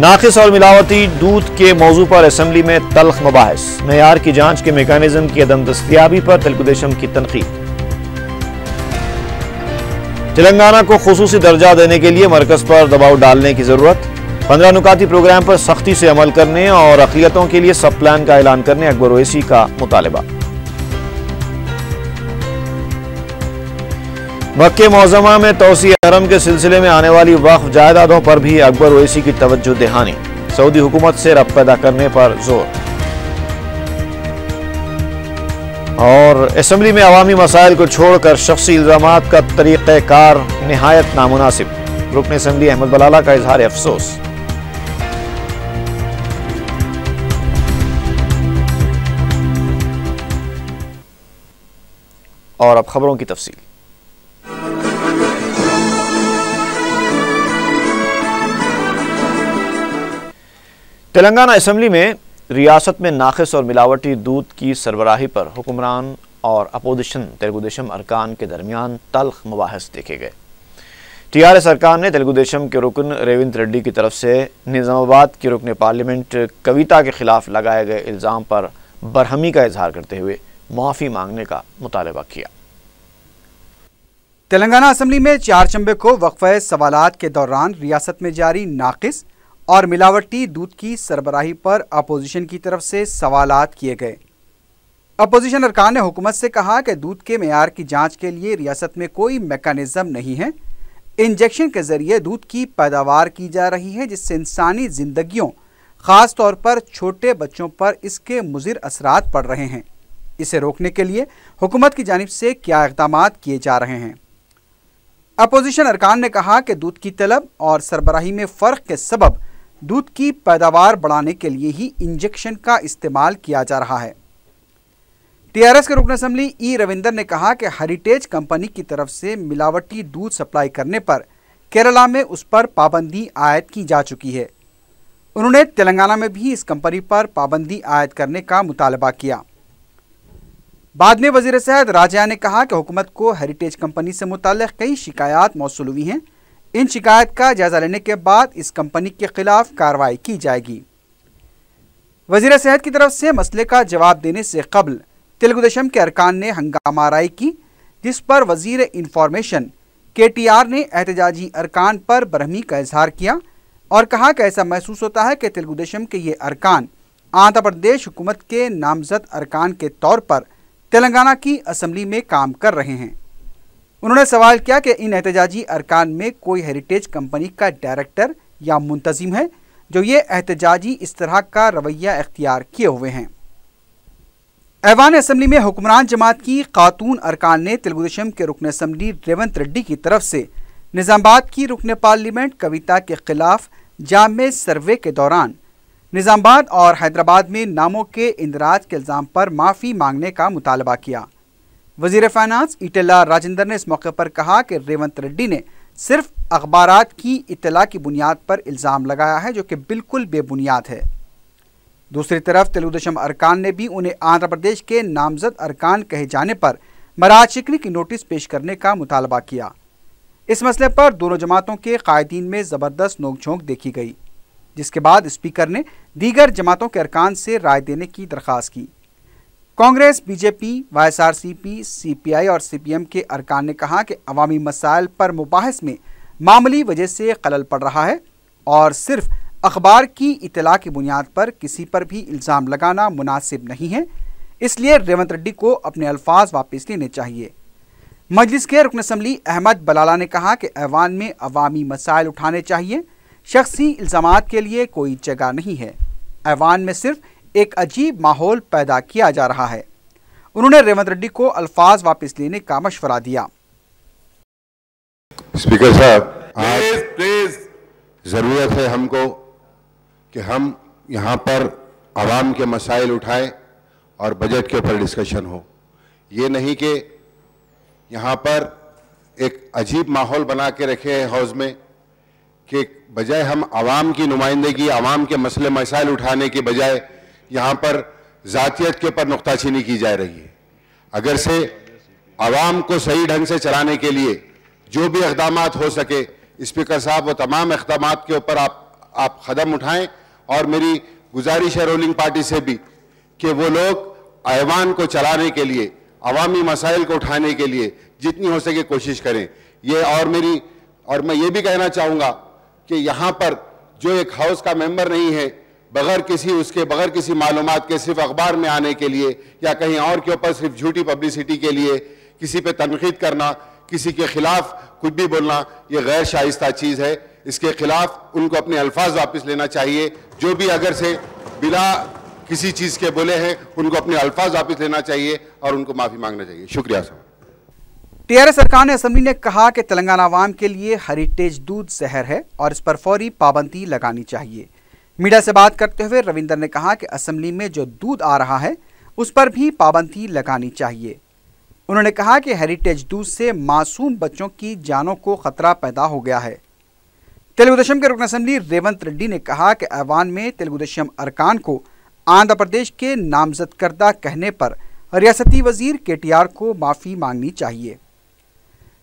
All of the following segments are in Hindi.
नाकिस और मिलावटी दूध के मौजू पर असम्बली में तल्ख मबाहिस। मेयार की जांच के मेकानिज्म की अदम दस्तयाबी पर तेलुगुदेशम की तनकीद। तेलंगाना को खुसूसी दर्जा देने के लिए मरकज पर दबाव डालने की जरूरत। 15 नुकाती प्रोग्राम पर सख्ती से अमल करने और अक़लियतों के लिए सब प्लान का ऐलान करने अकबर ओवैसी का मुतालबा। मक्के मौज़मा में तौसी हरम के सिलसिले में आने वाली वक्फ जायदादों पर भी अकबर ओवैसी की तवज्जो दहानी। सऊदी हुकूमत से रब्त पैदा करने पर जोर। और असम्बली में अवामी मसाइल को छोड़कर शख्सी इल्जामात का तरीक़ेकार निहायत नामुनासिब। रुकन असम्बली अहमद बलाला का इजहार अफसोस। और अब खबरों की तफसील। तेलंगाना असम्बली में रियासत में नाकिस और मिलावटी दूध की सरबराही पर हुक्मरान और अपोजिशन तेलुगुदेशम अरकान के दरमियान तल्ख मबाहिस देखे गए। टीआरएस अरकान ने तेलुगुदेशम के रुकन रेवंत रेड्डी की तरफ से निजामाबाद के रुकन पार्लियामेंट कविता के खिलाफ लगाए गए इल्ज़ाम पर बरहमी का इजहार करते हुए माफ़ी मांगने का मुतालबा किया। तेलंगाना असम्बली में 4 चंबे को वक्फे सवालात के दौरान रियासत में जारी नाकिस और मिलावटी दूध की सरबराही पर अपोजिशन की तरफ से सवालात किए गए। अपोजिशन अरकान ने हुकूमत से कहा कि दूध के मेयार की जांच के लिए रियासत में कोई मैकेनिज्म नहीं है। इंजेक्शन के जरिए दूध की पैदावार की जा रही है, जिससे इंसानी जिंदगियों ख़ास तौर पर छोटे बच्चों पर इसके मुज़िर असरात पड़ रहे हैं। इसे रोकने के लिए हुकूमत की जानिब से क्या इक़दाम किए जा रहे हैं। अपोजिशन अरकान ने कहा कि दूध की तलब और सरबराही में फ़र्क के सबब दूध की पैदावार बढ़ाने के लिए ही इंजेक्शन का इस्तेमाल किया जा रहा है। टीआरएस के रुकन असम्बली ई रविंदर ने कहा कि हेरिटेज कंपनी की तरफ से मिलावटी दूध सप्लाई करने पर केरला में उस पर पाबंदी आयद की जा चुकी है। उन्होंने तेलंगाना में भी इस कंपनी पर पाबंदी आयद करने का मुतालबा किया। बाद में वज़ीर सेहत राजा ने कहा कि हुकूमत को हेरिटेज कंपनी से मुताल्लिक़ कई शिकायत मौसूल हुई हैं। इन शिकायत का जायजा लेने के बाद इस कंपनी के खिलाफ कार्रवाई की जाएगी। वज़ीर सेहत की तरफ से मसले का जवाब देने से कबल तेलुगुदेशम के अरकान ने हंगामा आराई की, जिस पर वज़ीर इंफॉर्मेशन KTR ने एहतजाजी अरकान पर बरहमी का इजहार किया और कहा कि ऐसा महसूस होता है कि तेलुगुदेशम के ये अरकान आंध्र प्रदेश हुकूमत के नामजद अरकान के तौर पर तेलंगाना की असम्बली में काम कर रहे हैं। उन्होंने सवाल किया कि इन एहतजाजी अरकान में कोई हेरिटेज कंपनी का डायरेक्टर या मुंतजिम है जो ये एहतजाजी इस तरह का रवैया इख्तियार किए हुए हैं। ऐवान असम्बली में हुक्मरान जमात की खातून अरकान ने तेलुगुदेशम के रुकन असम्बली रेवंत रेड्डी की तरफ से निज़ामाबाद की रुकन पार्लियामेंट कविता के खिलाफ जामे सर्वे के दौरान निज़ामाबाद और हैदराबाद में नामों के इंदराज के इल्ज़ाम पर माफ़ी मांगने का मुतालबा किया। वज़ीर फाइनेंस ईटेला राजेंद्र ने इस मौके पर कहा कि रेवंत रेड्डी ने सिर्फ अखबारात की इत्तला की बुनियाद पर इल्ज़ाम लगाया है, जो कि बिल्कुल बेबुनियाद है। दूसरी तरफ तेलुगुदेशम अरकान ने भी उन्हें आंध्र प्रदेश के नामजद अरकान कहे जाने पर मराज शिकनी की नोटिस पेश करने का मुतालबा किया। इस मसले पर दोनों जमातों के कायदीन में ज़बरदस्त नोकझोंक देखी गई, जिसके बाद स्पीकर ने दीगर जमातों के अरकान से राय देने की दरख्वास्त की। कांग्रेस, बीजेपी, YSRCP, CPI और CPM के अरकान ने कहा कि अवामी मसाइल पर मुबाहिस में मामूली वजह से खलल पड़ रहा है और सिर्फ अखबार की इत्तला की बुनियाद पर किसी पर भी इल्ज़ाम लगाना मुनासिब नहीं है, इसलिए रेवंत रेड्डी को अपने अल्फाज वापस लेने चाहिए। मजलिस के रुकन असम्बली अहमद बलाला ने कहा कि ऐवान में अवामी मसाइल उठाने चाहिए, शख्सी इल्ज़ामात के लिए कोई जगह नहीं है। ऐवान में सिर्फ एक अजीब माहौल पैदा किया जा रहा है। उन्होंने रेवंत रेड्डी को अल्फाज वापस लेने का मशवरा दिया। स्पीकर साहब, आज ज़रूरत है हमको कि हम यहाँ पर आवाम के मसाइल उठाएं और बजट के ऊपर डिस्कशन हो। ये नहीं कि यहाँ पर एक अजीब माहौल बना के रखे हैं हाउस में कि बजाय हम आवाम की नुमाइंदगी, आवाम के मसले मसाइल उठाने के बजाय यहाँ पर ज़ातियत के ऊपर नुक्ताचीनी की जा रही है। अगर से आवाम को सही ढंग से चलाने के लिए जो भी इक़दामात हो सके, स्पीकर साहब वो तमाम इक़दामात के ऊपर आप आप कदम उठाएं। और मेरी गुजारिश है रूलिंग पार्टी से भी कि वो लोग ऐवान को चलाने के लिए, अवामी मसाइल को उठाने के लिए जितनी हो सके कोशिश करें। ये और मैं ये भी कहना चाहूँगा कि यहाँ पर जो एक हाउस का मेंबर नहीं है, बगैर किसी मालूमात के सिर्फ अखबार में आने के लिए या कहीं और के ऊपर सिर्फ झूठी पब्लिसिटी के लिए किसी पे तनकीद करना, किसी के खिलाफ कुछ भी बोलना, ये गैर शाइस्ता चीज़ है। इसके खिलाफ उनको अपने अल्फाज वापस लेना चाहिए। जो भी अगर से बिला किसी चीज़ के बोले हैं, उनको अपने अल्फाज वापस लेना चाहिए और उनको माफ़ी मांगना चाहिए। शुक्रिया साहब। टीआरएस सरकार ने असेंबली ने कहा कि तेलंगाना अवाम के लिए हेरिटेज दूध जहर है और इस पर फौरी पाबंदी लगानी चाहिए। मीडिया से बात करते हुए रविंदर ने कहा कि असेंबली में जो दूध आ रहा है उस पर भी पाबंदी लगानी चाहिए। उन्होंने कहा कि हेरिटेज दूध से मासूम बच्चों की जानों को खतरा पैदा हो गया है। तेलुगुदेशम के रुकन असेंबली रेवंत रेड्डी ने कहा कि ऐवान में तेलुगुदेशम अरकान को आंध्र प्रदेश के नामजद करदा कहने पर रियासती वजीर केटीआर को माफ़ी मांगनी चाहिए।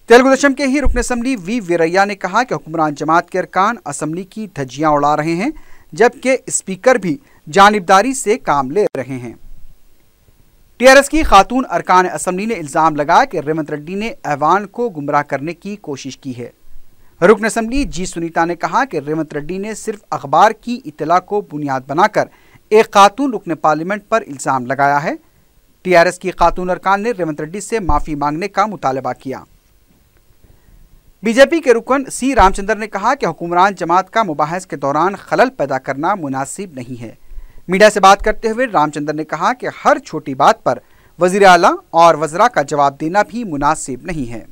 तेलुगुदेशम के ही रुकन असेंबली वी वीरैया ने कहा कि हुक्मरान जमात के अरकान असेंबली की धज्जियां उड़ा रहे हैं, जबकि स्पीकर भी जानिबदारी से काम ले रहे हैं। टीआरएस की खातून अरकान असेंबली ने इल्ज़ाम लगाया कि रेवंत रेड्डी ने ऐवान को गुमराह करने की कोशिश की है। रुकन असेंबली जी सुनीता ने कहा कि रेवंत रेड्डी ने सिर्फ अखबार की इत्तला को बुनियाद बनाकर एक खातून रुकन पार्लियामेंट पर इल्ज़ाम लगाया है। टीआरएस की खातून अरकान ने रेवंत रेड्डी से माफ़ी मांगने का मुतालबा किया। बीजेपी के रुकन सी रामचंद्र ने कहा कि हुक्मरान जमात का मुबाहस के दौरान खलल पैदा करना मुनासिब नहीं है। मीडिया से बात करते हुए रामचंद्र ने कहा कि हर छोटी बात पर वज़ीर आला और वज़रा का जवाब देना भी मुनासिब नहीं है।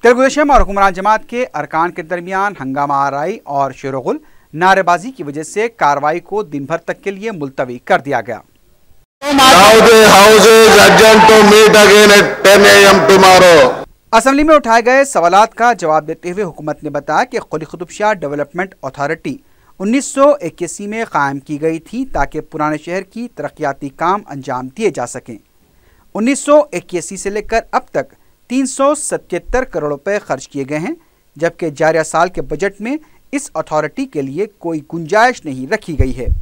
तेलुगुदेशम और हुक्मरान जमात के अरकान के दरमियान हंगामा आराई और शोरगुल नारेबाजी की वजह से कार्रवाई को दिन भर तक के लिए मुलतवी कर दिया गया। असेंबली में उठाए गए सवालात का जवाब देते हुए हुकूमत ने बताया कि कुली कुतुब शाह डेवलपमेंट अथॉरिटी 1981 में कायम की गई थी ताकि पुराने शहर की तरक्याती काम अंजाम दिए जा सकें। 1981 से लेकर अब तक 377 करोड़ रुपए खर्च किए गए हैं, जबकि जारिया साल के बजट में इस अथॉरिटी के लिए कोई गुंजाइश नहीं रखी गई है।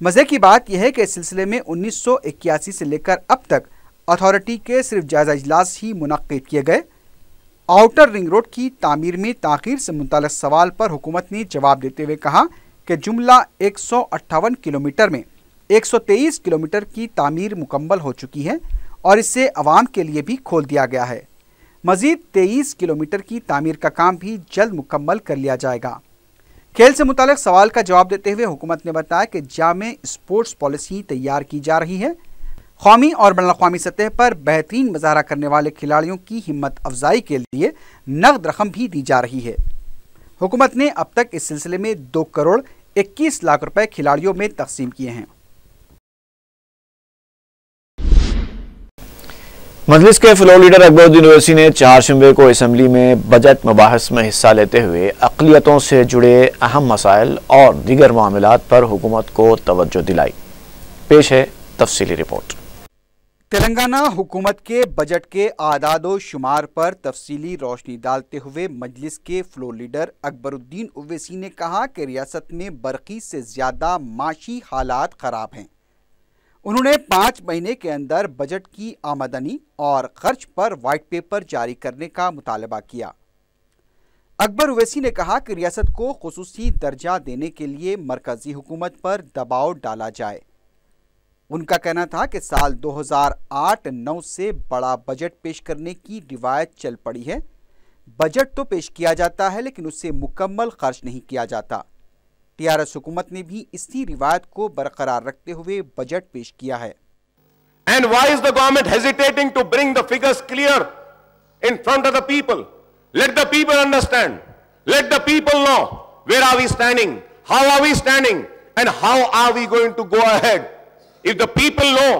मज़े की बात यह है कि इस सिलसिले में 1981 से लेकर अब तक अथॉरिटी के सिर्फ जायजा इजलास ही मुनक्किद किए गए। आउटर रिंग रोड की तामीर में ताख़ीर से मुताल्लिक़ सवाल पर हुकूमत ने जवाब देते हुए कहा कि जुमला 158 किलोमीटर में 123 किलोमीटर की तामीर मुकम्मल हो चुकी है और इसे अवाम के लिए भी खोल दिया गया है। मज़ीद 23 किलोमीटर की तामीर का काम भी जल्द मुकम्मल कर लिया जाएगा। खेल से मुताल्लिक़ सवाल का जवाब देते हुए हुकूमत ने बताया कि जामे स्पोर्ट्स पॉलिसी तैयार की जा रही है। कौमी और बैनुल-अक़वामी सतह पर बेहतरीन मुज़ाहरा करने वाले खिलाड़ियों की हिम्मत अफजाई के लिए नकद रकम भी दी जा रही है। हुकूमत ने अब तक इस सिलसिले में 2 करोड़ 21 लाख रुपए खिलाड़ियों में तकसीम किए हैं। मजलिस के फ्लोर लीडर अकबरुद्दीन ओवैसी ने 4 शंबे को असेंबली में बजट मुबाहस में हिस्सा लेते हुए अक़लियतों से जुड़े अहम मसाइल और दीगर मामलात पर हुकूमत को तवज्जो दिलाई। पेश है तफसीली रिपोर्ट। तेलंगाना हुकूमत के बजट के आदादो शुमार पर तफसीली रोशनी डालते हुए मजलिस के फ्लोर लीडर अकबरुद्दीन ओवैसी ने कहा कि रियासत में बरक़ी से ज़्यादा माशी हालात ख़राब हैं। उन्होंने 5 महीने के अंदर बजट की आमदनी और खर्च पर वाइट पेपर जारी करने का मुतालबा किया। अकबर ओवैसी ने कहा कि रियासत को खुसूसी दर्जा देने के लिए मरकज़ी हुकूमत पर दबाव डाला जाए। उनका कहना था कि साल 2008-9 से बड़ा बजट पेश करने की रिवायत चल पड़ी है। बजट तो पेश किया जाता है लेकिन उससे मुकम्मल खर्च नहीं किया जाता। टीआरएस हुकूमत ने भी इसी रिवायत को बरकरार रखते हुए बजट पेश किया है। And why is the government hesitating to bring the figures clear in front of the people? Let the people understand. Let the people know where are we standing, how are we standing, and how are we going to go ahead. If the people know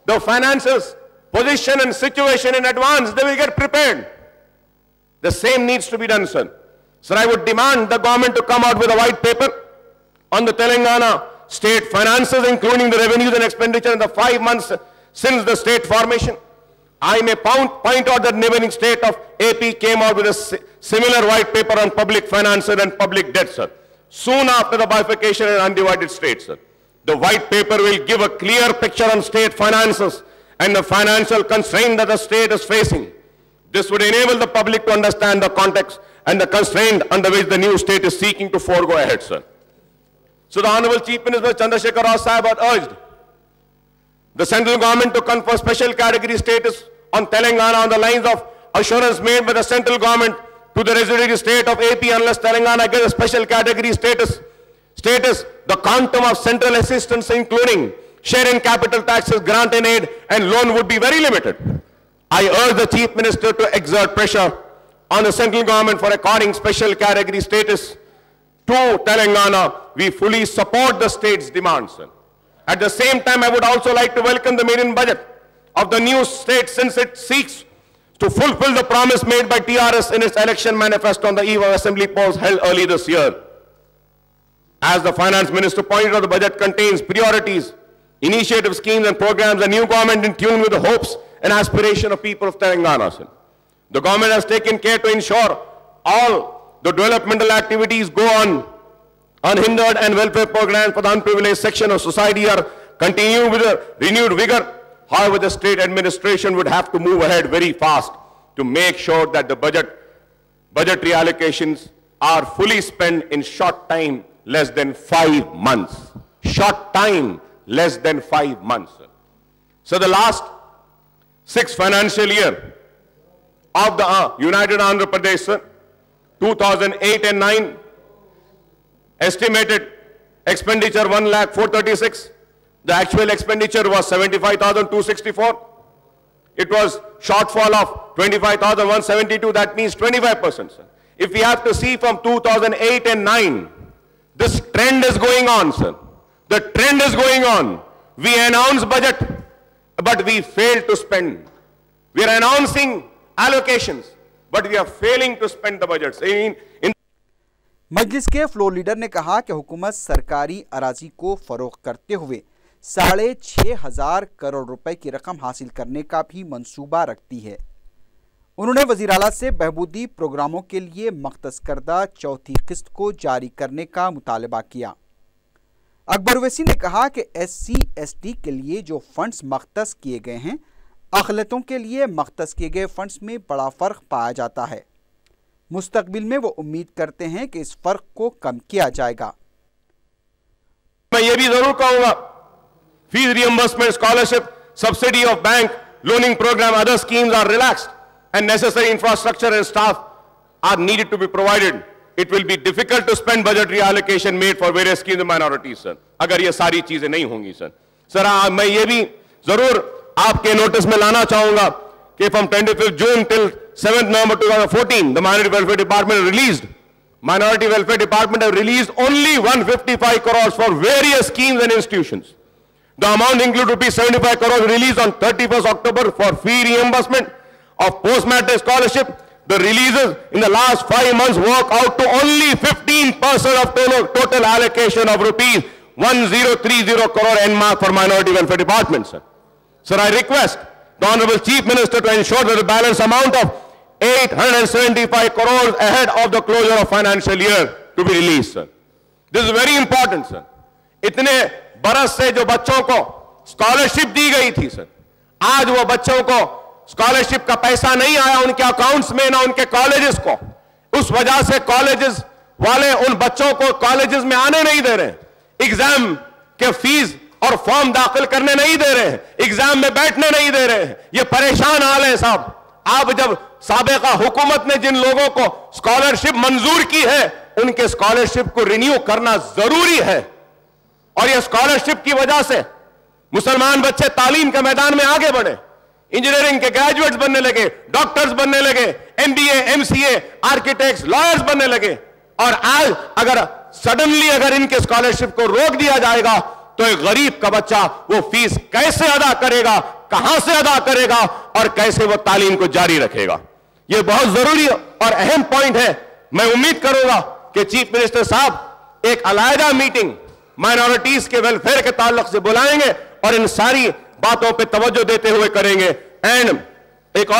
the finances, position and situation in advance, they will get prepared. The same needs to be done, sir. Sir, I would demand the government to come out with a white paper on the Telangana state finances, including the revenues and expenditure in the 5 months since the state formation. I may point out that neighboring state of AP came out with a similar white paper on public finances and public debt, sir. soon after the bifurcation and undivided states. The white paper will give a clear picture on state finances and the financial constraint that the state is facing. This would enable the public to understand the context and the constraint under which the new state is seeking to forego ahead, sir. So the Honorable Chief Minister Chandrasekhar Rao Sahib had urged the central government to confer special category status on Telangana on the lines of assurance made by the central government to the residuary state of AP unless Telangana gets a special category status, the quantum of central assistance including share in capital taxes, grant and aid and loan would be very limited. I urge the Chief Minister to exert pressure on the central government for according special category status to Telangana. We fully support the state's demands. At the same time, I would also like to welcome the maiden budget of the new state since it seeks to fulfill the promise made by TRS in its election manifesto on the eve of assembly polls held early this year. As the Finance Minister pointed out, the budget contains priorities, initiative schemes and programs, a new government in tune with the hopes and aspirations of people of Telangana. The government has taken care to ensure all the developmental activities go on unhindered and welfare programs for the unprivileged section of society are continuing with a renewed vigor. However, the state administration would have to move ahead very fast to make sure that the budgetary allocations are fully spent in short time, less than 5 months. Short time, less than 5 months. So the last 6 financial year of the United Andhra Pradesh, 2008 and 9, estimated expenditure 1,04,36. The actual expenditure was 75,264. It was shortfall of 25,172. That means 25%. Sir. If we have to see from 2008 and 9, this trend is going on, sir. The trend is going on. We announce budget, but we fail to spend. We are announcing allocations, but we are failing to spend the budgets. मजलिस के फ्लोर लीडर ने कहा कि हुकूमत सरकारी अराजी को फरोख्त करते हुए 6,500 करोड़ रुपए की रकम हासिल करने का भी मंसूबा रखती है। उन्होंने वज़ीर आला से बहबूदी प्रोग्रामों के लिए मख्तस करदा चौथी किस्त को जारी करने का मुतालबा किया। अकबर ओवैसी ने कहा कि SC/ST के लिए जो फंड्स मख्तस किए गए हैं, अक़लियतों के लिए मख्तस किए गए फंड्स में बड़ा फ़र्क पाया जाता है। मुस्तकबिल में वो उम्मीद करते हैं कि इस फर्क को कम किया जाएगा। मैं ये भी जरूर कहूंगा, fees reimbursement, scholarship, subsidy of bank, loaning program, other schemes are relaxed and necessary infrastructure and staff are needed to be provided. It will be difficult to spend budgetary allocation made for various schemes and minorities sir, अगर ये सारी चीजें नहीं होंगी सर. मैं ये भी जरूर आपके नोटिस में लाना चाहूंगा कि from 25th June till 7th November 2014, the Minority Welfare Department have released only 155 crores for various schemes and institutions. The amount include rupees 75 crores released on 31st October for fee reimbursement of post-matric scholarship. The releases in the last 5 months work out to only 15% of total allocation of rupees 1030 crore earmarked for Minority Welfare Department, sir. Sir, I request the Honorable Chief Minister to ensure that the balance amount of 875 crores ahead of the closure of financial year to be released, sir. This is very important, sir. इतने बरस से जो बच्चों को स्कॉलरशिप दी गई थी, सर, आज वो बच्चों को स्कॉलरशिप का पैसा नहीं आया उनके अकाउंट्स में, ना उनके कॉलेजेस को. उस वजह से कॉलेजेस वाले उन बच्चों को कॉलेजेस में आने नहीं दे रहे, एग्जाम के फीस और फॉर्म दाखिल करने नहीं दे रहे हैं, एग्जाम में बैठने नहीं दे रहे हैं. ये परेशान हाल है साहब. आप जब साबिका हुकूमत ने जिन लोगों को स्कॉलरशिप मंजूर की है, उनके स्कॉलरशिप को रिन्यू करना जरूरी है. और ये स्कॉलरशिप की वजह से मुसलमान बच्चे तालीम के मैदान में आगे बढ़े, इंजीनियरिंग के ग्रेजुएट्स बनने लगे, डॉक्टर्स बनने लगे, MBA, MCA, आर्किटेक्ट्स, लॉयर्स बनने लगे. और आज अगर सडनली अगर इनके स्कॉलरशिप को रोक दिया जाएगा तो एक गरीब का बच्चा वो फीस कैसे अदा करेगा, कहां से अदा करेगा और कैसे वो तालीम को जारी रखेगा. ये बहुत जरूरी और अहम पॉइंट है. मैं उम्मीद करूंगा कि चीफ मिनिस्टर साहब एक अलहदा मीटिंग माइनॉरिटीज के वेलफेयर के ताल्लुक से बुलाएंगे और इन सारी बातों पे तवज्जो देते हुए करेंगे. एंड एक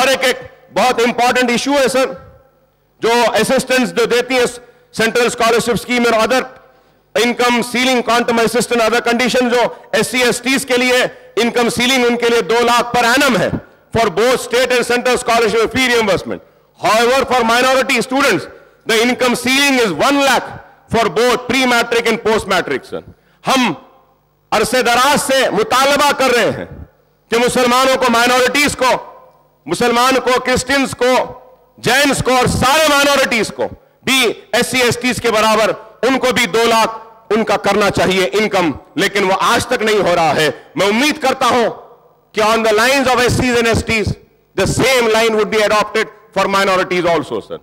बहुत इंपॉर्टेंट इशू है सर, जो असिस्टेंस जो देती है सेंट्रल स्कॉलरशिप स्कीम और other income ceiling, quantum assistant, other condition जो SC STs के लिए इनकम सीलिंग उनके लिए 2 लाख पर एनम है for both state and central scholarship fee reimbursement. However, for minority students, the income ceiling is 1 lakh for both pre-matric and post-matric. Sir, हम अरसे दराज से मुतालबा कर रहे हैं कि मुसलमानों को, माइनॉरिटीज को, मुसलमान को, क्रिश्चियंस को, जैन्स को और सारे माइनॉरिटीज को भी SC STs के बराबर उनको भी 2 लाख उनका करना चाहिए इनकम, लेकिन वो आज तक नहीं हो रहा है. मैं उम्मीद करता हूं कि on the lines of SCs and STs the same line would be adopted for minorities also. Sir,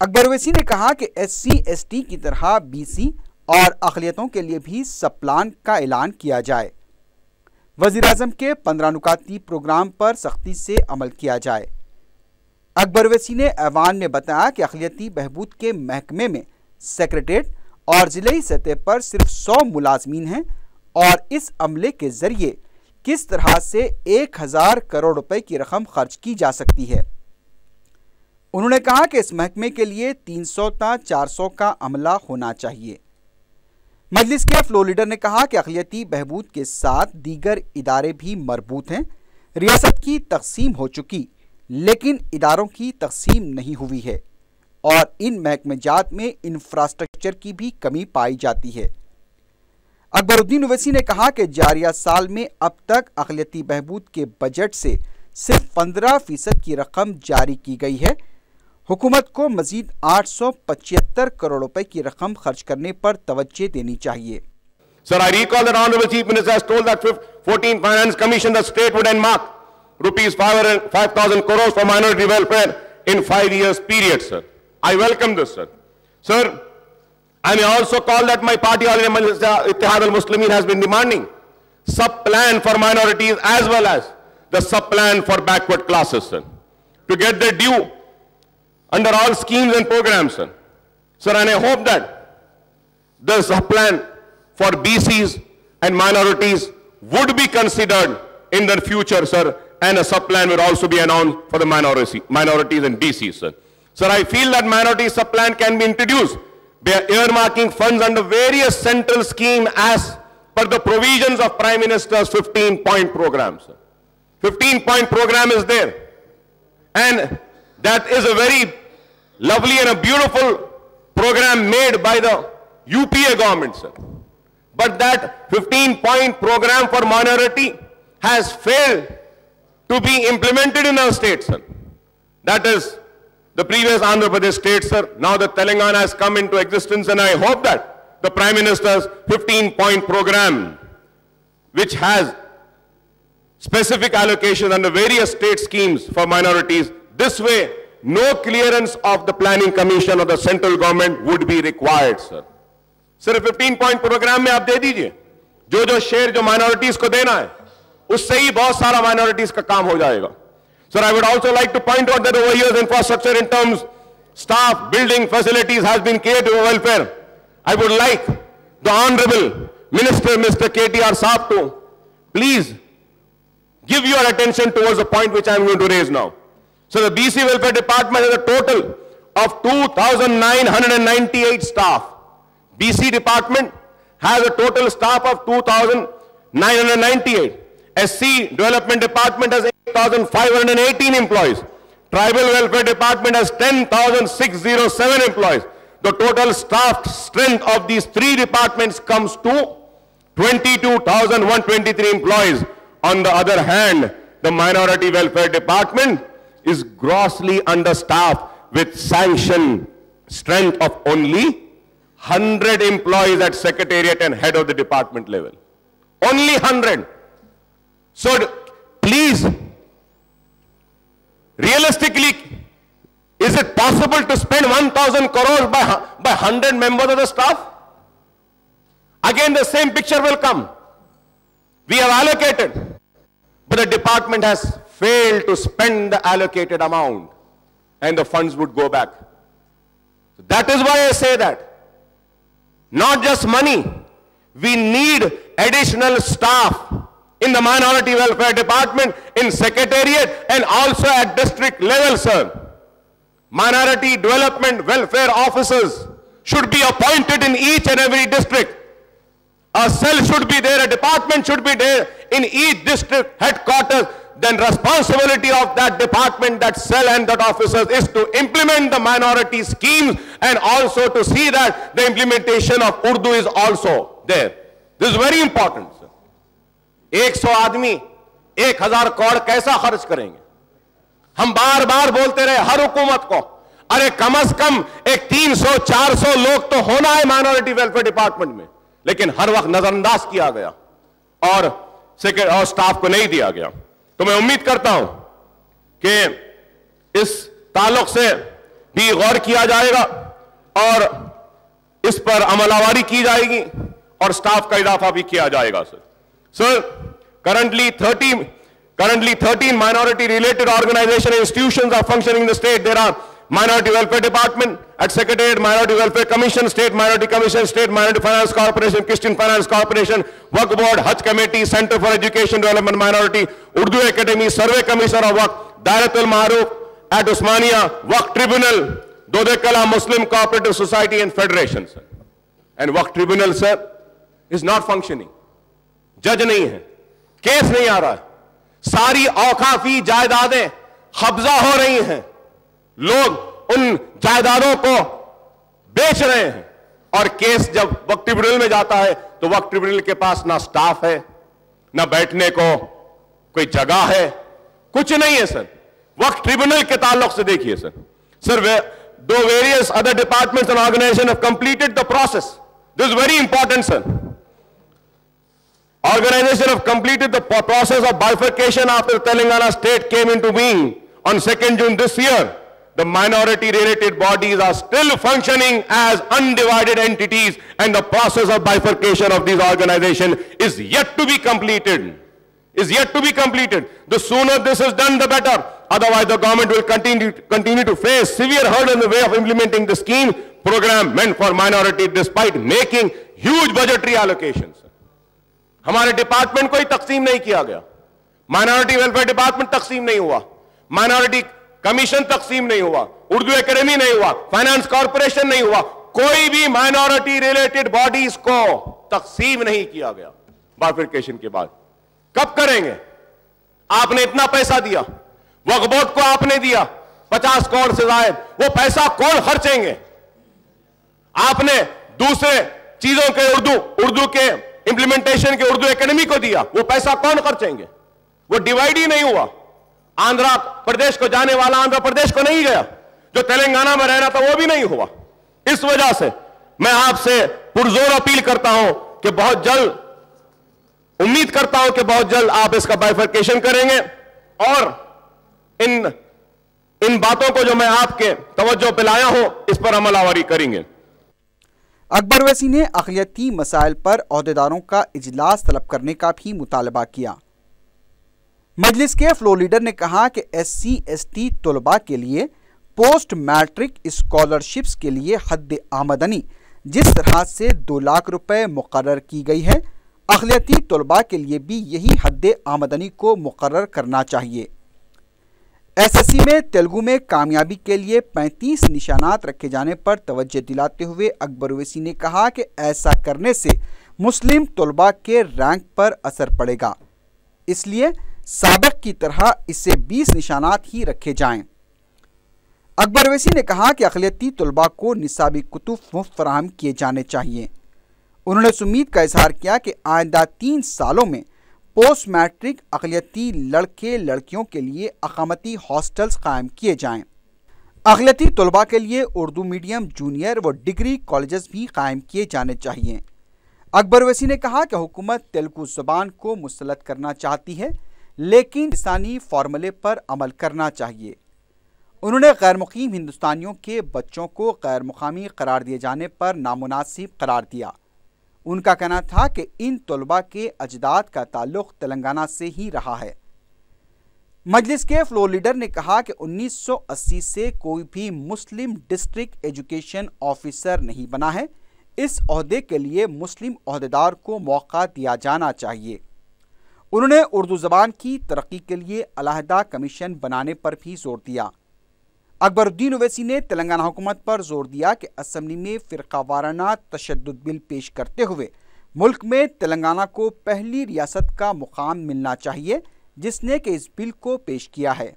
Akbar Owaisi ने कहा कि SC ST की तरह BC और अक़लियतों के लिए भी सब प्लान का ऐलान किया जाए. वज़ीर आज़म के 15 नुकाती प्रोग्राम पर सख्ती से अमल किया जाए. अकबर ओवैसी ने ऐवान में बताया कि अक़लियती बहबूद के महकमे में सेक्रेटरीट और ज़िले सतह पर सिर्फ 100 मुलाजमीन हैं और इस अमले के ज़रिए किस तरह से 1000 करोड़ रुपए की रकम खर्च की जा सकती है. उन्होंने कहा कि इस महकमे के लिए 300 ता 400 का अमला होना चाहिए. मजलिस के फ्लोर लीडर ने कहा कि अक़लियती बहबूद के साथ दीगर इदारे भी मरबूत हैं. रियासत की तकसीम हो चुकी लेकिन इदारों की तकसीम नहीं हुई है और इन महकमेजात में इंफ्रास्ट्रक्चर की भी कमी पाई जाती है. अकबरुद्दीन ओवैसी ने कहा कि जारिया साल में अब तक अक़लियती बहबूद के बजट से सिर्फ 15% की रकम जारी की गई है. हुकूमत को मजीद 875 करोड़ रुपए की रकम खर्च करने पर तवज्जो देनी चाहिए. Sir, I recall that Honorable Chief Minister has told that 14th Finance Commission the state would earmark rupees 5,000 crores for minority welfare in 5 years period, sir. I welcome this, sir. Sir, I may also call that my party, Ittihad al-Muslimin, has been demanding sub-plan for minorities as well as the sub-plan for backward classes, sir, to get their due under all schemes and programs, sir. Sir, and I hope that the sub-plan for BCs and minorities would be considered in the future, sir, and a sub-plan will also be announced for the minorities and BCs, sir. Sir, I feel that minority sub-plan can be introduced by earmarking funds under various central schemes as per the provisions of Prime Minister's 15-point program, sir. 15-point program is there, and that is a very lovely and a beautiful program made by the UPA government, sir. But that 15-point program for minority has failed to be implemented in our state, sir. That is the previous Andhra Pradesh state, sir. Now the Telangana has come into existence, and I hope that the Prime Minister's 15-point program, which has specific allocations under various state schemes for minorities, this way no clearance of the Planning Commission or the central government would be required, sir. सिर्फ 15-point प्रोग्राम में आप दे दीजिए, जो शेयर जो माइनॉरिटीज को देना है उससे ही बहुत सारा माइनॉरिटीज का काम हो जाएगा. Sir, I would also like to point out that over years infrastructure in terms staff, building, facilities has been created for welfare. I would like the Honorable Minister, Mr. KTR Saab, to please give your attention towards the point which I am going to raise now. So the BC Welfare Department has a total of 2,998 staff. BC Department has a total staff of 2,998. SC Development Department has 8,518 employees. Tribal Welfare Department has 10,607 employees. The total staff strength of these three departments comes to 22,123 employees. On the other hand, the Minority Welfare Department is grossly understaffed with sanction strength of only 100 employees at secretariat and head of the department level. Only 100. So please, realistically, is it possible to spend 1,000 crores by 100 members of the staff? Again, the same picture will come. We have allocated, but the department has failed to spend the allocated amount, and the funds would go back. That is why I say that. Not just money, we need additional staff in the Minority Welfare Department, in Secretariat, and also at district level, sir. Minority Development Welfare Officers should be appointed in each and every district. A cell should be there, a department should be there in each district headquarters. Then responsibility of that department, that cell and that officers is to implement the minority schemes and also to see that the implementation of Urdu is also there. This is very important. 100 आदमी 1000 करोड़ कैसा खर्च करेंगे? हम बार बार बोलते रहे हर हुकूमत को, अरे कम से कम एक 300-400 लोग तो होना है माइनॉरिटी वेलफेयर डिपार्टमेंट में, लेकिन हर वक्त नजरअंदाज किया गया और स्टाफ को नहीं दिया गया। तो मैं उम्मीद करता हूं कि इस ताल्लुक से भी गौर किया जाएगा और इस पर अमलावरी की जाएगी और स्टाफ का इजाफा भी किया जाएगा। Sir currently 13 minority related organization institutions are functioning in the state. There are Minority Welfare Department at Secretariat, Minority Welfare Commission, State Minority Commission, State Minority Finance Corporation, Christian Finance Corporation, Waqf Board, Hajj Committee, Center for Education Development Minority, Urdu Academy, Survey Commission of Waqf, Dairatul Maruf at Osmania, Waqf Tribunal, Dodekala Muslim Cooperative Society and Federation. Sir. And Waqf Tribunal, sir, is not functioning. Judge नहीं है, केस नहीं आ रहा है, सारी औकाफी जायदादें कब्जा हो रही हैं, लोग उन जायदादों को बेच रहे हैं और केस जब वक्फ ट्रिब्यूनल में जाता है तो वक्फ ट्रिब्यूनल के पास ना स्टाफ है, ना बैठने को कोई जगह है, कुछ नहीं है। सर वक्फ ट्रिब्यूनल के ताल्लुक से देखिए सर दो various other departments and organization have completed the process. This is very important sir. Organization have completed the process of bifurcation after Telangana state came into being on 2nd June this year. The minority related bodies are still functioning as undivided entities and the process of bifurcation of these organizations is yet to be completed. The sooner this is done, the better. Otherwise, the government will continue to face severe hurdles in the way of implementing the scheme program meant for minority despite making huge budgetary allocations. हमारे डिपार्टमेंट को ही तकसीम नहीं किया गया, माइनॉरिटी वेलफेयर डिपार्टमेंट तकसीम नहीं हुआ, माइनॉरिटी कमीशन तकसीम नहीं हुआ, उर्दू एकेडमी नहीं हुआ, फाइनेंस कॉर्पोरेशन नहीं हुआ, कोई भी माइनॉरिटी रिलेटेड बॉडीज को तकसीम नहीं किया गया बाइफरकेशन के बाद। कब करेंगे? आपने इतना पैसा दिया, वक्फ बोर्ड को आपने दिया 50 करोड़ से ज्यादा, वो पैसा कौन खर्चेंगे? आपने दूसरे चीजों के उर्दू के इंप्लीमेंटेशन के उर्दू एकेडमी को दिया, वो पैसा कौन खर्चेंगे? वो डिवाइड ही नहीं हुआ। आंध्र प्रदेश को जाने वाला आंध्र प्रदेश को नहीं गया, जो तेलंगाना में रहना था वो भी नहीं हुआ। इस वजह से मैं आपसे पुरजोर अपील करता हूं कि बहुत जल्द, उम्मीद करता हूं कि बहुत जल्द आप इसका बाइफरकेशन करेंगे और इन बातों को जो मैं आपके तवज्जो पे लाया हूं इस पर अमलावरी करेंगे। अकबर ओवैसी ने अक़लियती मसाइल पर अहदेदारों का इजलास तलब करने का भी मुतालबा किया। मजलिस के फ्लोर लीडर ने कहा कि SC/ST तलबा के लिए पोस्ट मैट्रिक स्कॉलरशिप्स के लिए हद आमदनी जिस तरह से 2 लाख रुपए मुकर्रर की गई है, अक़लियती तलबा के लिए भी यही हद आमदनी को मुकर्रर करना चाहिए। SSC में तेलुगु में कामयाबी के लिए 35 निशानात रखे जाने पर तवज्जो दिलाते हुए अकबर ओवैसी ने कहा कि ऐसा करने से मुस्लिम तलबा के रैंक पर असर पड़ेगा, इसलिए साबिक़ की तरह इससे 20 निशानात ही रखे जाएं। अकबर ओवैसी ने कहा कि अक़लियती तलबा को निसाबी कुतुब मुफ्त फराहम किए जाने चाहिए। उन्होंने इस उम्मीद का इजहार किया कि आइंदा 3 सालों में पोस्ट मैट्रिक अक़लियती लड़के लड़कियों के लिए अक़ामती हॉस्टल्स कायम किए जाएं। अक़लियती तलबा के लिए उर्दू मीडियम जूनियर व डिग्री कॉलेजेस भी कायम किए जाने चाहिए। अकबर ओवैसी ने कहा कि हुकूमत तेलुगु ज़बान को मुसल्लत करना चाहती है, लेकिन लिसानी फार्मूले पर अमल करना चाहिए। उन्होंने गैर मुक़ीम हिंदुस्तानियों के बच्चों को गैर मुक़ामी करार दिए जाने पर नामुनासिब करार दिया। उनका कहना था कि इन तलबा के अजदाद का ताल्लुक़ तेलंगाना से ही रहा है। मजलिस के फ्लोर लीडर ने कहा कि 1980 से कोई भी मुस्लिम डिस्ट्रिक्ट एजुकेशन ऑफिसर नहीं बना है। इस ओहदे के लिए मुस्लिम ओहदेदार को मौका दिया जाना चाहिए। उन्होंने उर्दू ज़बान की तरक्की के लिए अलहदा कमीशन बनाने पर भी जोर दिया। अकबरुद्दीन ओवैसी ने तेलंगाना हुकूमत पर जोर दिया कि असेंबली में फिरकावाराना तशद्दुद बिल पेश करते हुए मुल्क में तेलंगाना को पहली रियासत का मुकाम मिलना चाहिए जिसने कि इस बिल को पेश किया है।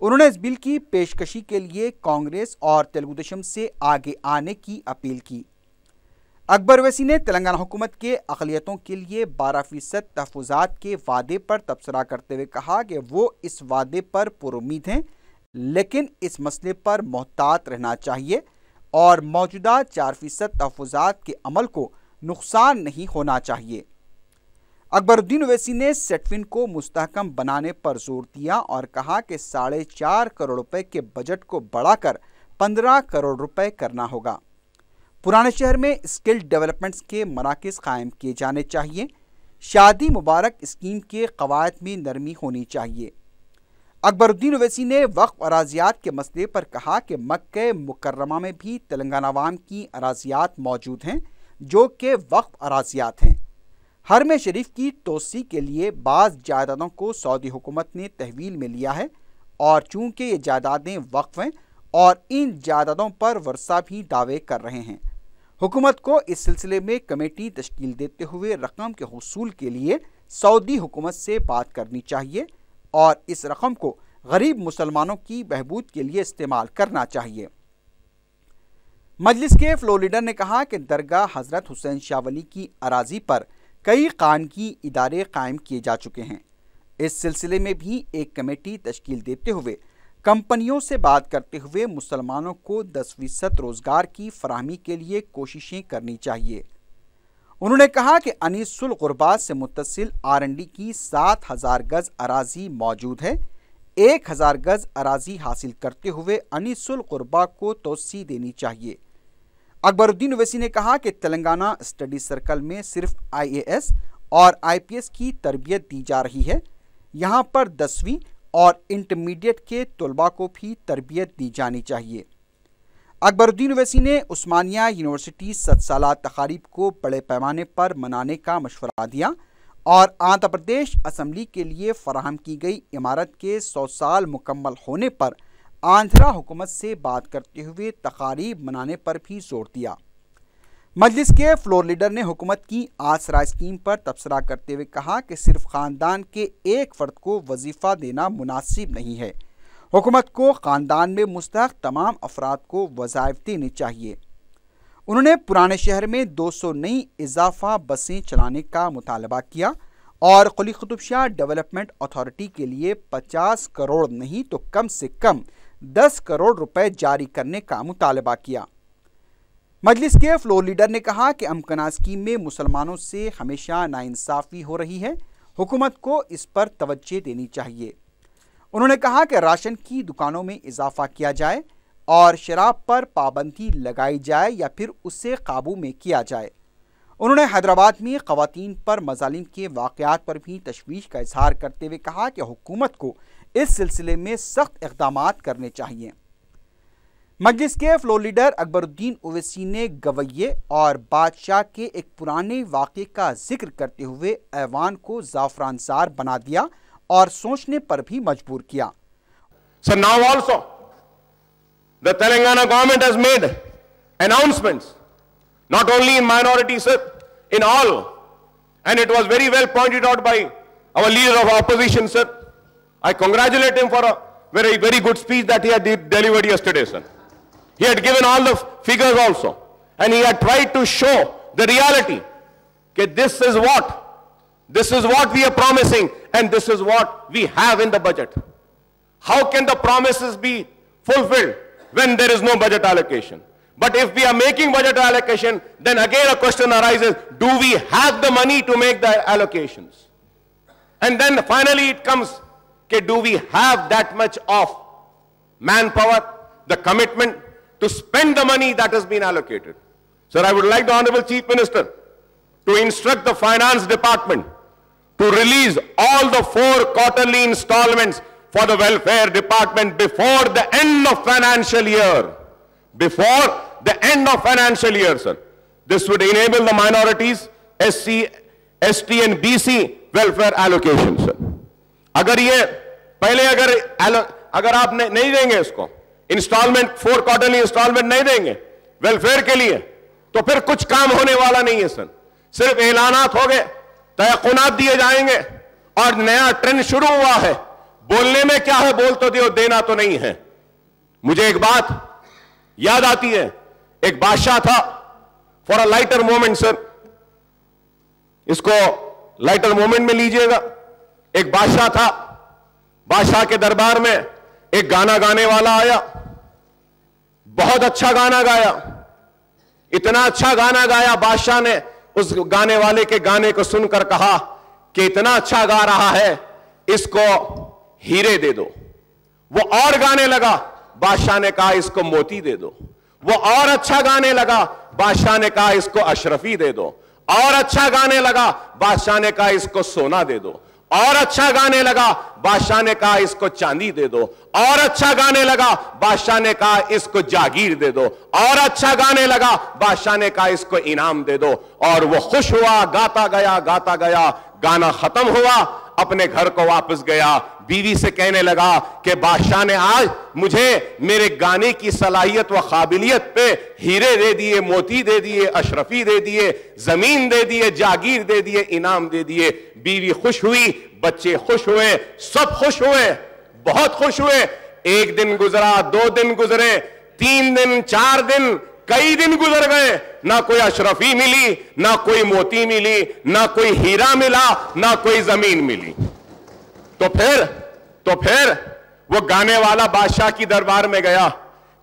उन्होंने इस बिल की पेशकशी के लिए कांग्रेस और तेलुगुदेशम से आगे आने की अपील की। अकबर ओवैसी ने तेलंगाना हुकूमत के अक़लियतों के लिए 12% तहफ़्फ़ुज़ात के वादे पर तबसरा करते हुए कहा कि वो इस वादे पर पुरुम्मीद हैं, लेकिन इस मसले पर मोहतात रहना चाहिए और मौजूदा 4% तहफ़्फ़ुज़ात के अमल को नुकसान नहीं होना चाहिए। अकबरुद्दीन ओवैसी ने सेटफिन को मुस्तहकम बनाने पर जोर दिया और कहा कि 4.5 करोड़ रुपए के बजट को बढ़ाकर 15 करोड़ रुपए करना होगा। पुराने शहर में स्किल डेवलपमेंट्स के मराकज़ कायम किए जाने चाहिए। शादी मुबारक स्कीम के कवायद में नरमी होनी चाहिए। अकबरुद्दीन ओवैसी ने वक्फ अराजियात के मसले पर कहा कि मक्के मुकर्रमा में भी तेलंगाना अवाम की अराजियात मौजूद हैं जो कि वक्फ अराजियात हैं। हरम शरीफ की तोसी के लिए बाज़ जायदादों को सऊदी हुकूमत ने तहवील में लिया है और चूँकि ये जायदादें वक्फ हैं और इन जायदादों पर वर्सा भी दावे कर रहे हैं, हुकूमत को इस सिलसिले में कमेटी तश्कील देते हुए रकम के हुसूल के लिए सऊदी हुकूमत से बात करनी चाहिए और इस रकम को गरीब मुसलमानों की बहबूद के लिए इस्तेमाल करना चाहिए। मजलिस के फ्लोर लीडर ने कहा कि दरगाह हज़रत हुसैन शाह वली की अराजी पर कई खानगी इदारे कायम किए जा चुके हैं। इस सिलसिले में भी एक कमेटी तश्कील देते हुए कंपनियों से बात करते हुए मुसलमानों को 10% रोजगार की फराहमी के लिए कोशिशें करनी चाहिए। उन्होंने कहा कि अनीसुल गुरबात से मुत्तसिल R&D की 7,000 गज अराजी मौजूद है। 1,000 गज अराजी हासिल करते हुए अनीसुल गुरबा को तोसी देनी चाहिए। अकबरुद्दीन ओवैसी ने कहा कि तेलंगाना स्टडी सर्कल में सिर्फ IAS और IPS की तरबियत दी जा रही है। यहाँ पर 10वीं और इंटरमीडिएट के तलबा को भी तरबियत दी जानी चाहिए। अकबरुद्दीन ओवैसी ने उस्मानिया यूनिवर्सिटी 7 साला तकारीब को बड़े पैमाने पर मनाने का मशवरा दिया और आंध्र प्रदेश असम्बली के लिए फराहम की गई इमारत के 100 साल मुकम्मल होने पर आंध्रा हुकूमत से बात करते हुए तकारीब मनाने पर भी जोर दिया। मजलिस के फ्लोर लीडर ने हुकूमत की आसरा स्कीम पर तबसरा करते हुए कहा कि सिर्फ ख़ानदान के एक फ़र्द को वजीफ़ा देना मुनासिब नहीं है। हुकूमत को ख़ानदान में मुस्तहक़ तमाम अफराद को वज़ाइफ देनी चाहिए। उन्होंने पुराने शहर में 200 नई इजाफा बसें चलाने का मुतालबा किया और कुली कुतुब शाह डेवलपमेंट अथॉरिटी के लिए 50 करोड़ नहीं तो कम से कम 10 करोड़ रुपए जारी करने का मुतालबा किया। मजलिस के फ्लोर लीडर ने कहा कि अमकना स्कीम में मुसलमानों से हमेशा नाइंसाफ़ी हो रही है, हुकूमत को इस पर तवज्जो देनी चाहिए। उन्होंने कहा कि राशन की दुकानों में इजाफा किया जाए और शराब पर पाबंदी लगाई जाए या फिर उसे काबू में किया जाए। उन्होंने हैदराबाद में ख़वातीन पर मज़ालिम के वाक़यात पर भी तशवीश का इजहार करते हुए कहा कि हुकूमत को इस सिलसिले में सख्त इक़दामात करने चाहिए। मजलिस के फ्लोर लीडर अकबरुद्दीन ओवैसी ने गवैये और बादशाह के एक पुराने वाक़े का जिक्र करते हुए ऐवान को ज़ाफ़रानज़ार बना दिया और सोचने पर भी मजबूर किया। So now also the Telangana government has made announcements, not only in minorities, in all, and it was very well pointed out by our leader of opposition, sir. I congratulate him for a very good speech that he had delivered yesterday, sir. He had given all the figures also, and he had tried to show the reality that this is what we are promising, and this is what we have in the budget. How can the promises be fulfilled when there is no budget allocation? But if we are making budget allocation, then again a question arises, do we have the money to make the allocations? And then finally it comes, okay, do we have that much of manpower, the commitment to spend the money that has been allocated? Sir, I would like the Honorable Chief Minister to instruct the Finance Department to release all the 4 quarterly installments for the Welfare Department before the end of financial year. Before the end of financial year, sir. This would enable the minorities, SC, ST and BC welfare allocation, sir. अगर ये पहले अगर आप नहीं देंगे इसको, इंस्टॉलमेंट 4 क्वार्टरली इंस्टॉलमेंट नहीं देंगे वेलफेयर के लिए, तो फिर कुछ काम होने वाला नहीं है सर। सिर्फ ऐलानात हो गए, तयकुनात दिए जाएंगे और नया ट्रेंड शुरू हुआ है। बोलने में क्या है, बोल तो दियो, देना तो नहीं है। मुझे एक बात याद आती है, एक बादशाह था, for a lighter moment sir, इसको लाइटर मोमेंट में लीजिएगा। एक बादशाह था, बादशाह के दरबार में एक गाना गाने वाला आया, बहुत अच्छा गाना गाया, इतना अच्छा गाना गाया, बादशाह ने उस गाने वाले के गाने को सुनकर कहा कि इतना अच्छा गा रहा है, इसको हीरे दे दो। वो और गाने लगा, बादशाह ने कहा इसको मोती दे दो। वो और अच्छा गाने लगा, बादशाह ने कहा इसको अशरफी दे दो। और अच्छा गाने लगा, बादशाह ने कहा इसको सोना दे दो। और अच्छा गाने लगा, बादशाह ने कहा इसको चांदी दे दो। और अच्छा गाने लगा, बादशाह ने कहा इसको जागीर दे दो। और अच्छा गाने लगा, बादशाह ने कहा इसको इनाम दे दो। और वो खुश हुआ, गाता गया गाता गया, गाना खत्म हुआ, अपने घर को वापस गया, बीवी से कहने लगा कि बादशाह ने आज मुझे मेरे गाने की सलाहियत व काबिलियत पे हीरे दे दिए, मोती दे दिए, अशरफी दे दिए, जमीन दे दिए, जागीर दे दिए, इनाम दे दिए। बीवी खुश हुई, बच्चे खुश हुए, सब खुश हुए, बहुत खुश हुए। एक दिन गुजरा, 2 दिन गुजरे, 3 दिन, 4 दिन, कई दिन गुजर गए, ना कोई अशरफी मिली, ना कोई मोती मिली, ना कोई हीरा मिला, ना कोई जमीन मिली। तो फिर वो गाने वाला बादशाह की दरबार में गया,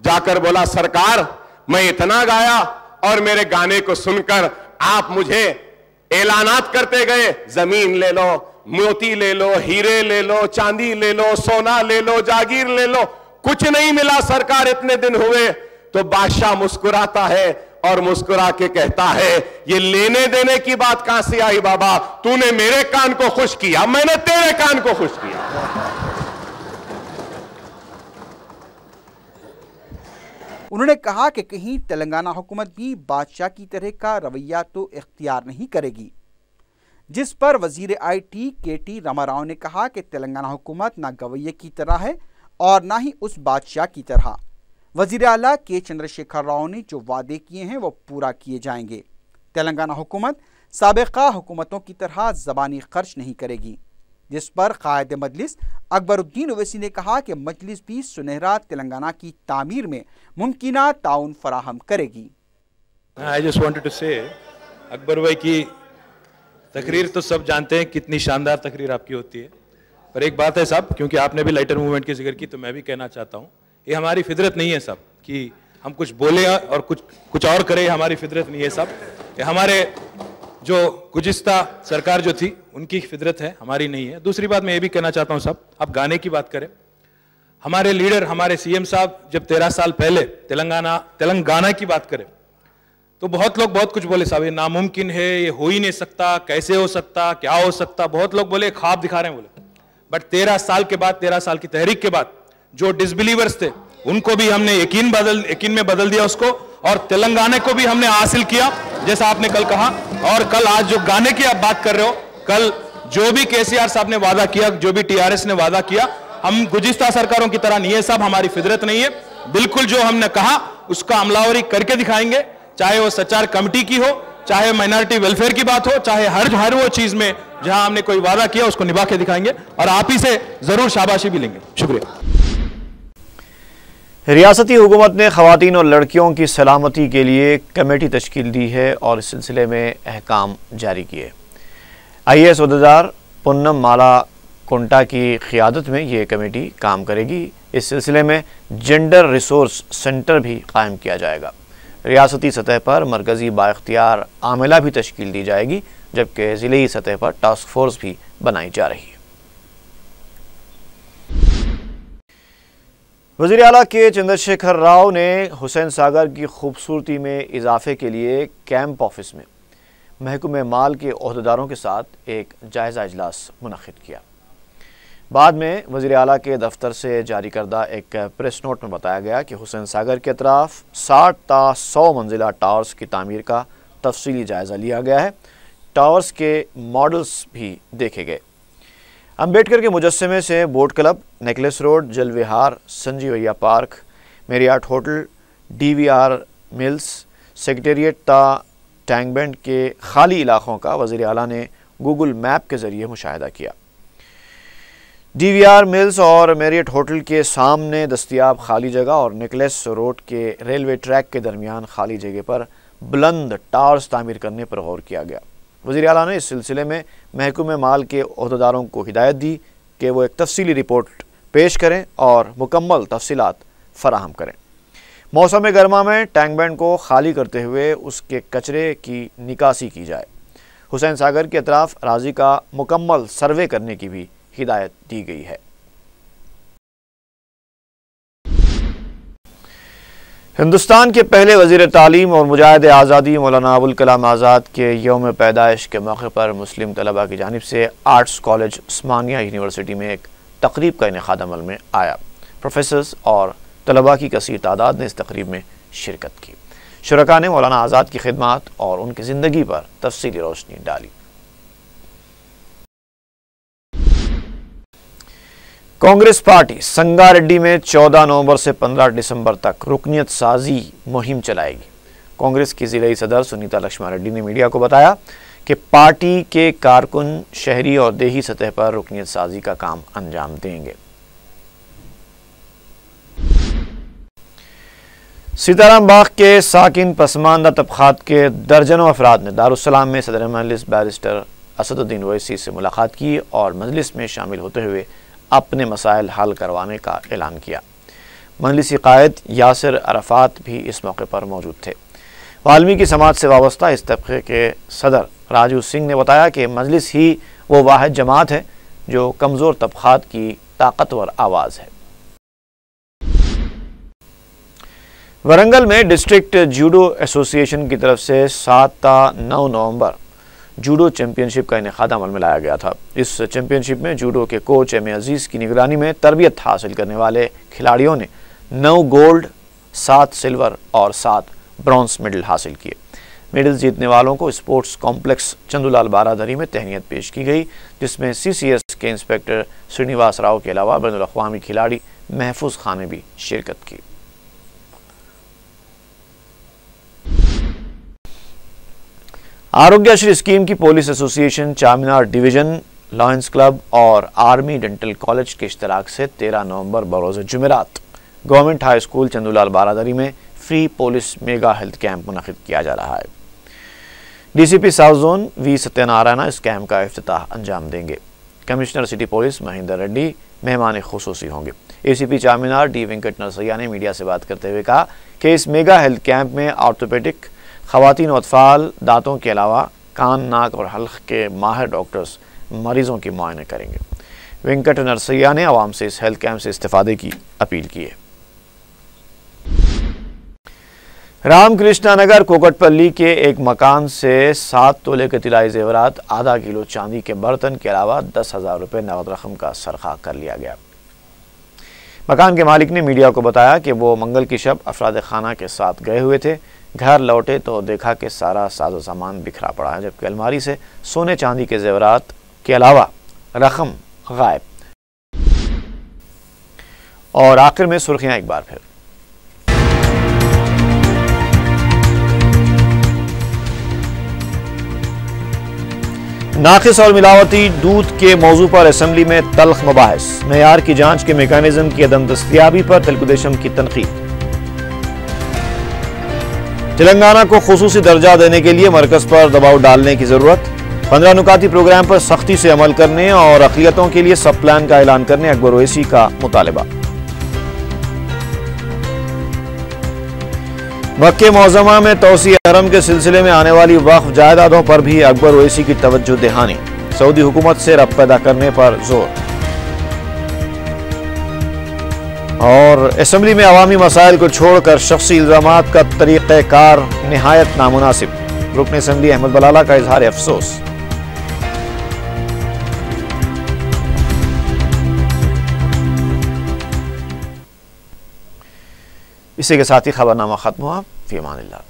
जाकर बोला सरकार, मैं इतना गाया और मेरे गाने को सुनकर आप मुझे ऐलानात करते गए, जमीन ले लो, मोती ले लो, हीरे ले लो, चांदी ले लो, सोना ले लो, जागीर ले लो, कुछ नहीं मिला सरकार, इतने दिन हुए। तो बादशाह मुस्कुराता है और मुस्कुरा के कहता है, ये लेने देने की बात कहां से आई बाबा, तूने मेरे कान को खुश किया, मैंने तेरे कान को खुश किया। उन्होंने कहा कि कहीं तेलंगाना हुकूमत भी बादशाह की तरह का रवैया तो इख्तियार नहीं करेगी, जिस पर वजीर IT KT रामाराव ने कहा कि तेलंगाना हुकूमत ना गवैये की तरह है और ना ही उस बादशाह की तरह। वजीर आला के चंद्रशेखर राव ने जो वादे किए हैं वो पूरा किए जाएंगे। तेलंगाना हुकूमत साबिका हुकूमतों की तरह ज़बानी खर्च नहीं करेगी, जिस पर कायद मजलिस अकबरुद्दीन ओवैसी ने कहा कि मजलिस भी सुनहरा तेलंगाना की तामीर में मुमकिना ताउन फराहम करेगी। आई जस्ट वांटेड टू से, अकबर भाई की तकरीर तो सब जानते हैं कितनी शानदार तकरीर आपकी होती है, पर एक बात है साहब, क्योंकि आपने भी लाइटर मूवमेंट की जिक्र की तो मैं भी कहना चाहता हूँ, ये हमारी फितरत नहीं है साहब कि हम कुछ बोले और कुछ और करें, हमारी फितरत नहीं है साहब। ये हमारे जो गुज़िश्ता सरकार जो थी उनकी फितरत है, हमारी नहीं है। दूसरी बात मैं ये भी कहना चाहता हूँ साहब, आप गाने की बात करें, हमारे लीडर हमारे CM साहब जब 13 साल पहले तेलंगाना की बात करें तो बहुत लोग बहुत कुछ बोले साहब, ये नामुमकिन है, ये हो ही नहीं सकता, कैसे हो सकता, क्या हो सकता, बहुत लोग बोले ख्वाब दिखा रहे हैं बोले। बट 13 साल के बाद, 13 साल की तहरीक के बाद जो डिसबिलीवर्स थे उनको भी हमने यकीन में बदल दिया उसको, और तेलंगाना को भी हमने हासिल किया, जैसा आपने कल कहा। और कल आज जो गाने की आप बात कर रहे हो, कल जो भी KCR साहब ने वादा किया, जो भी TRS ने वादा किया, हम गुज़िश्ता सरकारों की तरह नहीं है साहब, हमारी फितरत नहीं है। बिल्कुल जो हमने कहा उसका अमलावरी करके दिखाएंगे, चाहे वो सचार कमेटी की हो, चाहे माइनॉरिटी वेलफेयर की बात हो, चाहे हर वो चीज में जहां हमने कोई वादा किया उसको निभा के दिखाएंगे और आप ही से जरूर शाबाशी भी लेंगे। शुक्रिया। रियासती हुकूमत ने खवातीन और लड़कियों की सलामती के लिए कमेटी तश्कील दी है और इस सिलसिले में अहकाम जारी किए। IAS ओहदेदार पुन्नम माला कुंटा की क़ियादत में ये कमेटी काम करेगी। इस सिलसिले में जेंडर रिसोर्स सेंटर भी कायम किया जाएगा। रियासती सतह पर मरकज़ी बाइख्तियार आमिला भी तश्कील दी जाएगी, जबकि ज़िली सतह पर टास्क फोर्स भी बनाई जा रही है। वज़ीर आला के चंद्रशेखर राव ने हुसैन सागर की खूबसूरती में इजाफे के लिए कैंप ऑफिस में महकमे माल के ओहदेदारों के साथ एक जायज़ा इजलास मुनक़िद किया। बाद में वज़ीर आला के दफ्तर से जारी करदा एक प्रेस नोट में बताया गया कि हुसैन सागर के अतराफ़ 60 ता 100 मंजिला टावर्स की तामीर का तफसीली जायज़ा लिया गया है। टावर्स के मॉडल्स भी देखे गए। अम्बेडकर के मुजस्समे से boat club, necklace road, Jalavihar, Sanjeevaiah park, Marriott hotel, DVR mills, secretariat ता टैंक बैंड के खाली इलाकों का वज़ीर आला ने गूगल मैप के ज़रिए मुशाहिदा किया। DVR मिल्स और मेरियट होटल के सामने दस्तयाब खाली जगह और नेकलेस रोड के रेलवे ट्रैक के दरमियान खाली जगह पर बुलंद टावर्स तामीर करने पर गौर किया गया। वज़ीर आला ने इस सिलसिले में महकमे माल के ओहदेदारों को हिदायत दी कि वो एक तफसीली रिपोर्ट पेश करें और मुकम्मल तफसीलात फराहम करें। मौसम गर्मा में टैंक बैंड को खाली करते हुए उसके कचरे की निकासी की जाए। हुसैन सागर के अतराफ अराजी का मुकम्मल सर्वे करने की भी हिदायत दी गई है। हिंदुस्तान के पहले वज़ीर तालीम और मुजाहिद आज़ादी मौलाना अबुल कलाम आज़ाद के यौम पैदाइश के मौके पर मुस्लिम तलबा की जानिब से आर्ट्स कॉलेज उस्मानिया यूनिवर्सिटी में एक तकरीब का इनेकाद अमल में आया। प्रोफेसर्स और तलबा की कसीर तादाद ने इस तकरीब में शिरकत की। शुरका ने मौलाना आज़ाद की खिदमात और उनकी ज़िंदगी पर तफसीली रोशनी डाली। कांग्रेस पार्टी संगारेड्डी में 14 नवंबर से 15 दिसंबर तक रुकनियत साजी मुहिम चलाएगी। कांग्रेस की ज़िलाई सदर सुनीता लक्ष्मण रेड्डी ने मीडिया को बताया कि पार्टी के कारकुन शहरी और देही सतह पर रुकनियत साजी का काम अंजाम देंगे। सीताराम बाग के साकिन पसमानदा तबकात के दर्जनों अफराद ने दारुस्सलाम में सदर मजलिस बैरिस्टर असदुद्दीन ओवैसी से मुलाकात की और मजलिस में शामिल होते हुए अपने मसाइल हल करवाने का ऐलान किया। मजलिसी कायद यासिर अरफात भी इस मौके पर मौजूद थे। वाल्मीकि समाज से वाबस्ता इस तबके के सदर राजू सिंह ने बताया कि मजलिस ही वो वाहिद जमात है जो कमज़ोर तबकात की ताकतवर आवाज़ है। वरंगल में डिस्ट्रिक्ट जूडो एसोसिएशन की तरफ से 7 ता 9 नवंबर जूडो चैंपियनशिप का इनेकाद अमल में लाया गया था। इस चैंपियनशिप में जूडो के कोच एम अजीज़ की निगरानी में तरबियत हासिल करने वाले खिलाड़ियों ने 9 गोल्ड, 7 सिल्वर और 7 ब्रॉन्ज मेडल हासिल किए। मेडल जीतने वालों को स्पोर्ट्स कॉम्प्लेक्स चंदूलाल बारादरी में तहनीत पेश की गई, जिसमें CCS के इंस्पेक्टर श्रीनिवास राव के अलावा बैनुल अक़वामी खिलाड़ी महफूज खान ने भी शिरकत की। आरोग्यश्री स्कीम की police association Charminar division, lions club और आर्मी डेंटल कॉलेज के इश्तराक से 13 नवंबर बरोज़ जुमेरात government high school Chandulal Baradari में free police mega health camp मुनक़िद किया जा रहा है। DCP south zone V Satyanarayana इस कैंप का इफ्तिताह अंजाम देंगे। Commissioner city police Mahender Reddy मेहमान खुसूसी होंगे। ACP चारमीनार D वेंकट नरसैया ने मीडिया से बात करते हुए कहा कि इस मेगा हेल्थ कैंप में ऑर्थोपेडिक, ख़वातीन और अतफ़ाल, दांतों के अलावा कान, नाक और हल्क के माहिर डॉक्टर्स मरीज़ों के मुआयने करेंगे। वेंकट नरसैया ने आवाम से इस हेल्थ कैंप से इस्तेफ़ादे की अपील की है। रामकृष्णा नगर कोकटपल्ली के एक मकान से 7 तोले के तिलाई जेवरात, आधा किलो चांदी के बर्तन के अलावा 10,000 रुपये नकद रकम का सरखा कर लिया गया। मकान के मालिक ने मीडिया को बताया कि वो मंगल की शब अफराद खाना के साथ गए हुए थे। घर लौटे तो देखा कि सारा साजो सामान बिखरा पड़ा है, जबकि अलमारी से सोने चांदी के जेवरात के अलावा रकम गायब। और आखिर में सुर्खियां एक बार फिर। नाकिस और मिलावटी दूध के मौजू पर असेंबली में तल्ख मुबाहिस, मेयार की जांच के मेकानिज्म की अदम दस्तयाबी पर तेलुगुदेशम की तनकीद। तेलंगाना को खुसूसी दर्जा देने के लिए मरकज पर दबाव डालने की जरूरत, 15 नुकाती प्रोग्राम पर सख्ती से अमल करने और अक़लियतों के लिए सब प्लान का ऐलान करने अकबर ओवैसी का मुतालबा। मक्के मौज़मा में तौसी हरम के सिलसिले में आने वाली वक्फ जायदादों पर भी अकबर ओवैसी की तवज्जो दहानी, सऊदी हुकूमत से रब्त पैदा करने पर जोर। और असेंबली में अवामी मसाइल को छोड़कर शख्सी इल्जामात का तरीक़ेकार निहायत नामुनासिब, रुकन असेंबली अहमद बलाला का इजहार अफसोस। इसी के साथ ही खबरनामा खत्म हुआ। फी अमानिल्लाह।